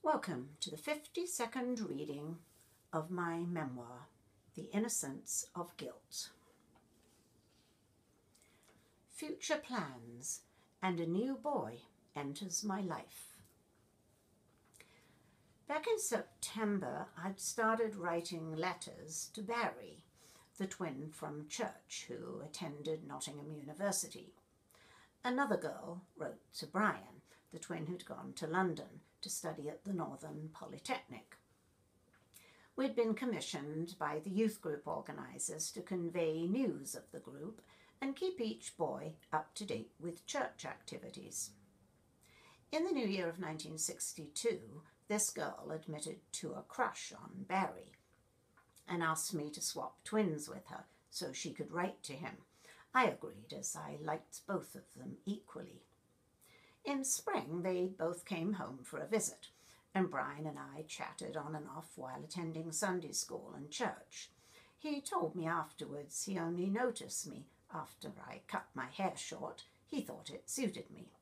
Welcome to the 52nd reading of my memoir, The Innocence of Guilt. Future plans and a new boy enters my life. Back in September, I'd started writing letters to Barry, the twin from church who attended Nottingham University. Another girl wrote to Brian, the twin who'd gone to London to study at the Northern Polytechnic. We'd been commissioned by the youth group organisers to convey news of the group and keep each boy up to date with church activities. In the new year of 1962, this girl admitted to a crush on Barry and asked me to swap twins with her so she could write to him. I agreed, as I liked both of them equally. In spring, they both came home for a visit, and Brian and I chatted on and off while attending Sunday school and church. He told me afterwards he only noticed me after I cut my hair short. He thought it suited me.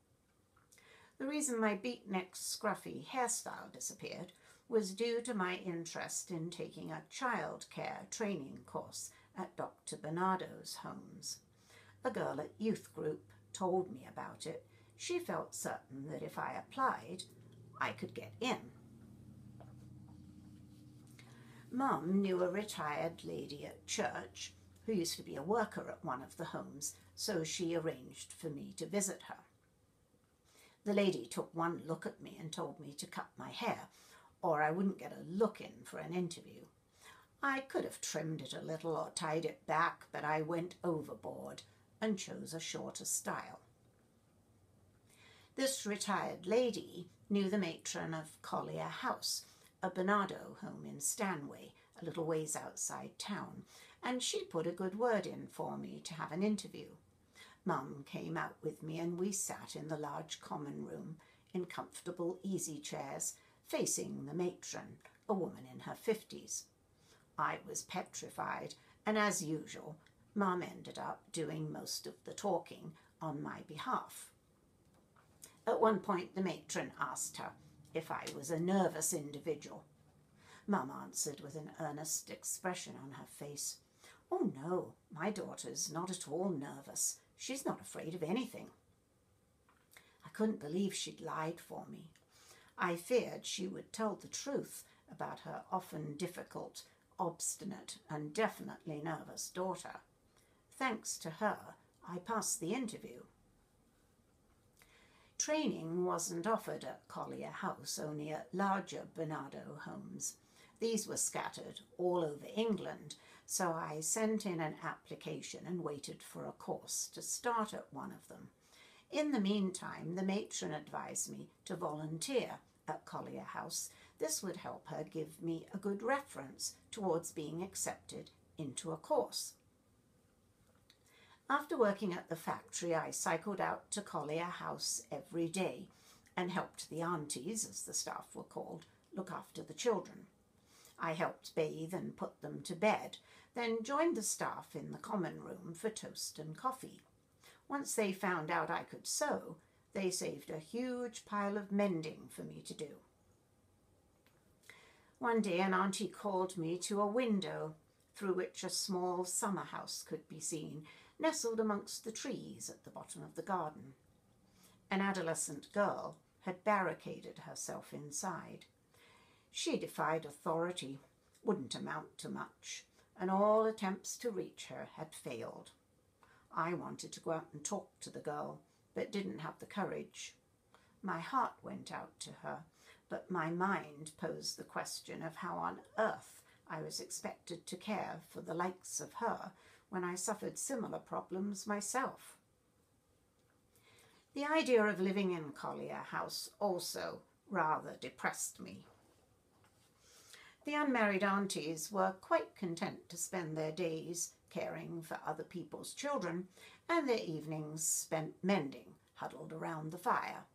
The reason my beatnik scruffy hairstyle disappeared was due to my interest in taking a childcare training course at Dr. Bernardo's homes. A girl at youth group told me about it. She felt certain that if I applied, I could get in. Mum knew a retired lady at church who used to be a worker at one of the homes, so she arranged for me to visit her. The lady took one look at me and told me to cut my hair, or I wouldn't get a look in for an interview. I could have trimmed it a little or tied it back, but I went overboard and chose a shorter style. This retired lady knew the matron of Collier House, a Bernardo home in Stanway, a little ways outside town, and she put a good word in for me to have an interview. Mum came out with me and we sat in the large common room in comfortable easy chairs facing the matron, a woman in her 50s. I was petrified, and as usual, Mum ended up doing most of the talking on my behalf. At one point, the matron asked her if I was a nervous individual. Mum answered with an earnest expression on her face. "Oh no, my daughter's not at all nervous. She's not afraid of anything." I couldn't believe she'd lied for me. I feared she would tell the truth about her often difficult, obstinate, and definitely nervous daughter. Thanks to her, I passed the interview. Training wasn't offered at Collier House, only at larger Bernardo homes. These were scattered all over England, so I sent in an application and waited for a course to start at one of them. In the meantime, the matron advised me to volunteer at Collier House. This would help her give me a good reference towards being accepted into a course. After working at the factory, I cycled out to Collier House every day and helped the aunties, as the staff were called, look after the children. I helped bathe and put them to bed, then joined the staff in the common room for toast and coffee. Once they found out I could sew, they saved a huge pile of mending for me to do. One day an auntie called me to a window through which a small summer house could be seen, nestled amongst the trees at the bottom of the garden. An adolescent girl had barricaded herself inside. She defied authority, wouldn't amount to much, and all attempts to reach her had failed. I wanted to go out and talk to the girl, but didn't have the courage. My heart went out to her, but my mind posed the question of how on earth I was expected to care for the likes of her when I suffered similar problems myself. The idea of living in Collier House also rather depressed me. The unmarried aunties were quite content to spend their days caring for other people's children and their evenings spent mending, huddled around the fire.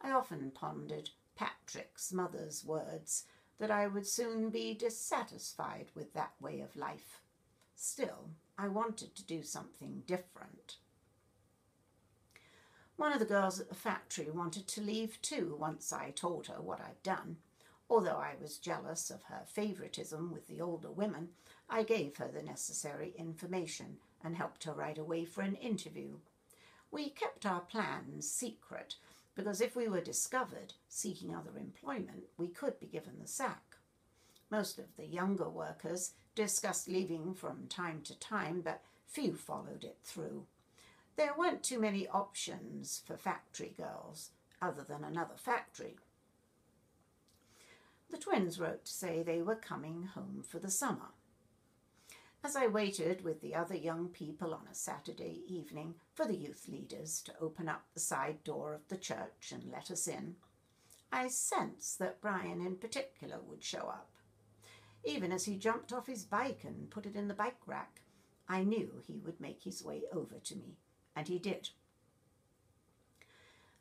I often pondered Patrick's mother's words that I would soon be dissatisfied with that way of life. Still, I wanted to do something different. One of the girls at the factory wanted to leave too once I told her what I'd done. Although I was jealous of her favoritism with the older women, I gave her the necessary information and helped her right away for an interview. We kept our plans secret because if we were discovered seeking other employment, we could be given the sack. Most of the younger workers discussed leaving from time to time, but few followed it through. There weren't too many options for factory girls, other than another factory. The twins wrote to say they were coming home for the summer. As I waited with the other young people on a Saturday evening for the youth leaders to open up the side door of the church and let us in, I sensed that Brian in particular would show up. Even as he jumped off his bike and put it in the bike rack, I knew he would make his way over to me, and he did.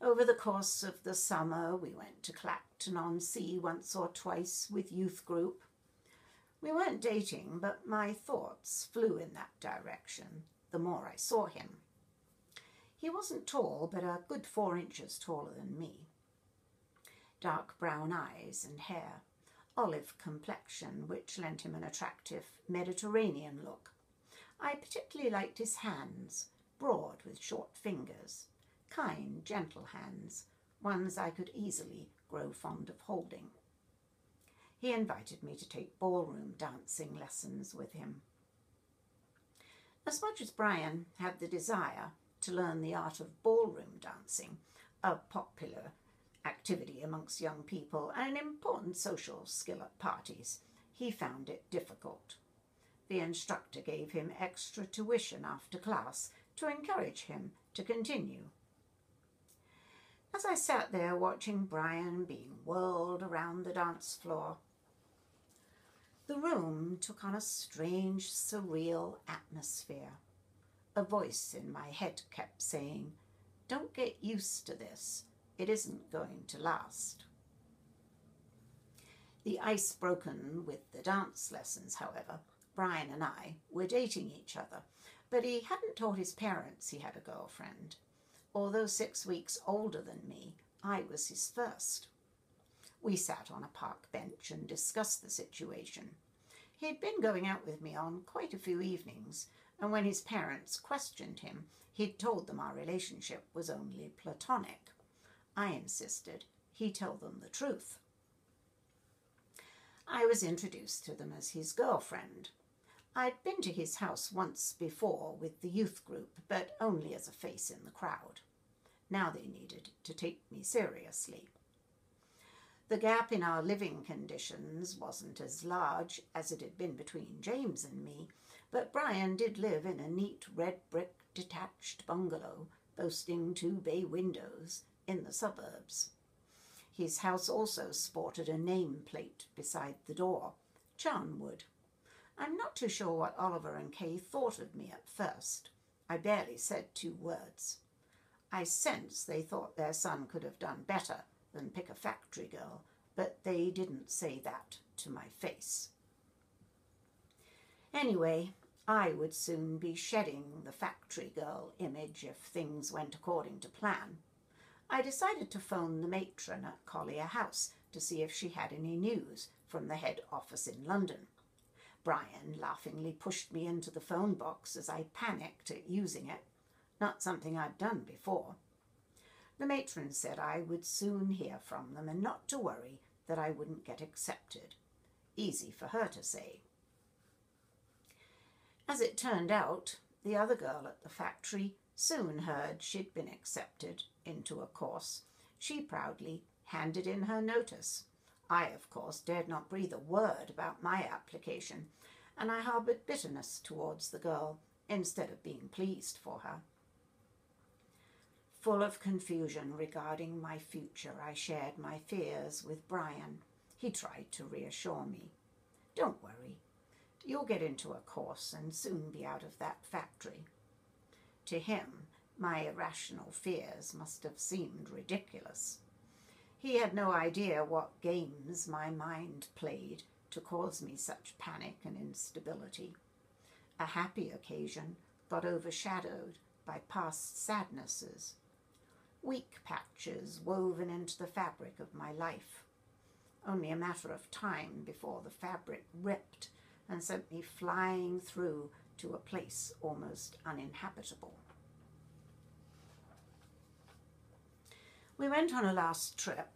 Over the course of the summer, we went to Clacton-on-Sea once or twice with youth group. We weren't dating, but my thoughts flew in that direction the more I saw him. He wasn't tall, but a good 4 inches taller than me. Dark brown eyes and hair, olive complexion, which lent him an attractive Mediterranean look. I particularly liked his hands, broad with short fingers, kind, gentle hands, ones I could easily grow fond of holding. He invited me to take ballroom dancing lessons with him. As much as Brian had the desire to learn the art of ballroom dancing, a popular activity amongst young people and an important social skill at parties, he found it difficult. The instructor gave him extra tuition after class to encourage him to continue. As I sat there watching Brian being whirled around the dance floor, the room took on a strange, surreal atmosphere. A voice in my head kept saying, "Don't get used to this. It isn't going to last." The ice broken with the dance lessons, however. Brian and I were dating each other, but he hadn't told his parents he had a girlfriend. Although 6 weeks older than me, I was his first. We sat on a park bench and discussed the situation. He'd been going out with me on quite a few evenings, and when his parents questioned him, he'd told them our relationship was only platonic. I insisted he tell them the truth. I was introduced to them as his girlfriend. I'd been to his house once before with the youth group, but only as a face in the crowd. Now they needed to take me seriously. The gap in our living conditions wasn't as large as it had been between James and me, but Brian did live in a neat red brick detached bungalow boasting 2 bay windows in the suburbs. His house also sported a nameplate beside the door, Charnwood. I'm not too sure what Oliver and Kay thought of me at first. I barely said 2 words. I sensed they thought their son could have done better than pick a factory girl, but they didn't say that to my face. Anyway, I would soon be shedding the factory girl image if things went according to plan. I decided to phone the matron at Collier House to see if she had any news from the head office in London. Brian laughingly pushed me into the phone box as I panicked at using it, not something I'd done before. The matron said I would soon hear from them and not to worry that I wouldn't get accepted. Easy for her to say. As it turned out, the other girl at the factory soon heard she'd been accepted into a course. She proudly handed in her notice. I, of course, dared not breathe a word about my application, and I harboured bitterness towards the girl instead of being pleased for her. Full of confusion regarding my future, I shared my fears with Brian. He tried to reassure me. "Don't worry. You'll get into a course and soon be out of that factory." To him, my irrational fears must have seemed ridiculous. He had no idea what games my mind played to cause me such panic and instability. A happy occasion got overshadowed by past sadnesses, weak patches woven into the fabric of my life. only a matter of time before the fabric ripped and sent me flying through to a place almost uninhabitable. We went on a last trip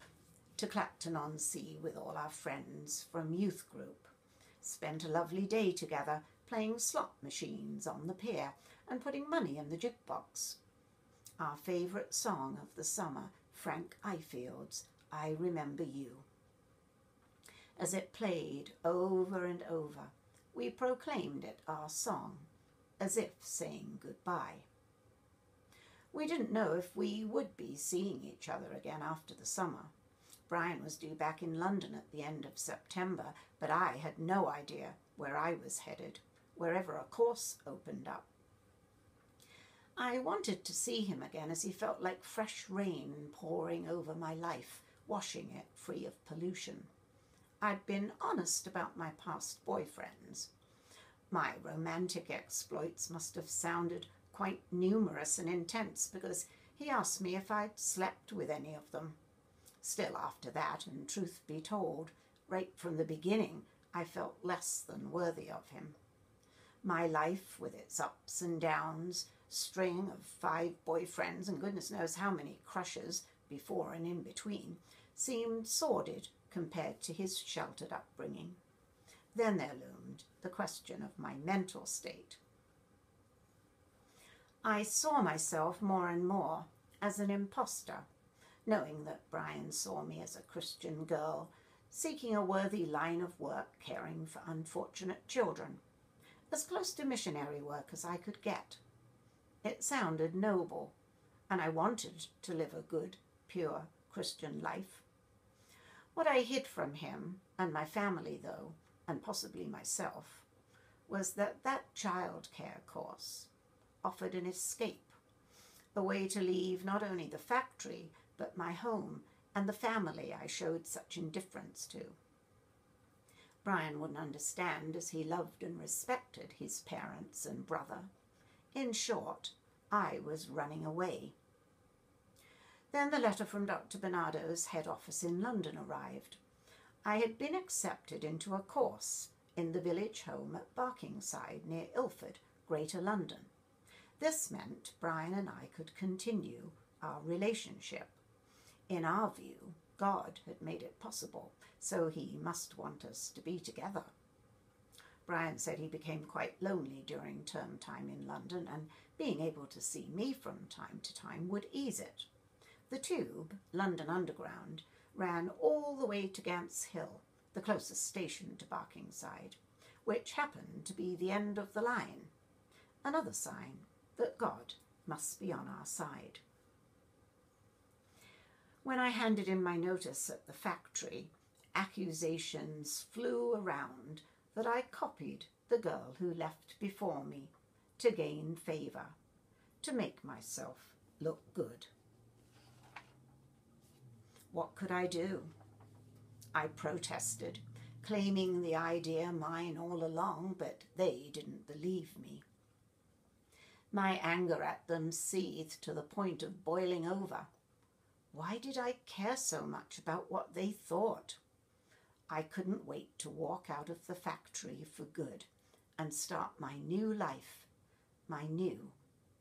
to Clacton-on-Sea with all our friends from youth group, spent a lovely day together playing slot machines on the pier and putting money in the jukebox. Our favourite song of the summer, Frank Ifield's I Remember You. As it played over and over, we proclaimed it our song, as if saying goodbye. We didn't know if we would be seeing each other again after the summer. Brian was due back in London at the end of September, but I had no idea where I was headed, wherever a course opened up. I wanted to see him again, as he felt like fresh rain pouring over my life, washing it free of pollution. I'd been honest about my past boyfriends. My romantic exploits must have sounded quite numerous and intense, because he asked me if I'd slept with any of them. Still, after that, and truth be told, right from the beginning, I felt less than worthy of him. My life, with its ups and downs, string of 5 boyfriends and goodness knows how many crushes before and in between, seemed sordid compared to his sheltered upbringing. Then there loomed the question of my mental state. I saw myself more and more as an imposter, knowing that Brian saw me as a Christian girl, seeking a worthy line of work, caring for unfortunate children, as close to missionary work as I could get. It sounded noble, and I wanted to live a good, pure Christian life. What I hid from him and my family, though, and possibly myself, was that childcare course offered an escape, a way to leave not only the factory, but my home and the family I showed such indifference to. Brian wouldn't understand, as he loved and respected his parents and brother. In short, I was running away. Then the letter from Dr. Bernardo's head office in London arrived. I had been accepted into a course in the village home at Barkingside near Ilford, Greater London. This meant Brian and I could continue our relationship. In our view, God had made it possible, so he must want us to be together. Brian said he became quite lonely during term time in London, and being able to see me from time to time would ease it. The tube, London Underground, ran all the way to Gants Hill, the closest station to Barkingside, which happened to be the end of the line, another sign that God must be on our side. When I handed in my notice at the factory, accusations flew around that I copied the girl who left before me to gain favour, to make myself look good. What could I do? I protested, claiming the idea mine all along, but they didn't believe me. My anger at them seethed to the point of boiling over. Why did I care so much about what they thought? I couldn't wait to walk out of the factory for good and start my new life, my new,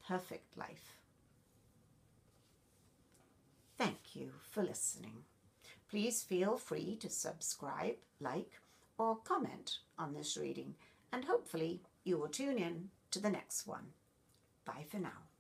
perfect life. Thank you for listening. Please feel free to subscribe, like, or comment on this reading, and hopefully you will tune in to the next one. Bye for now.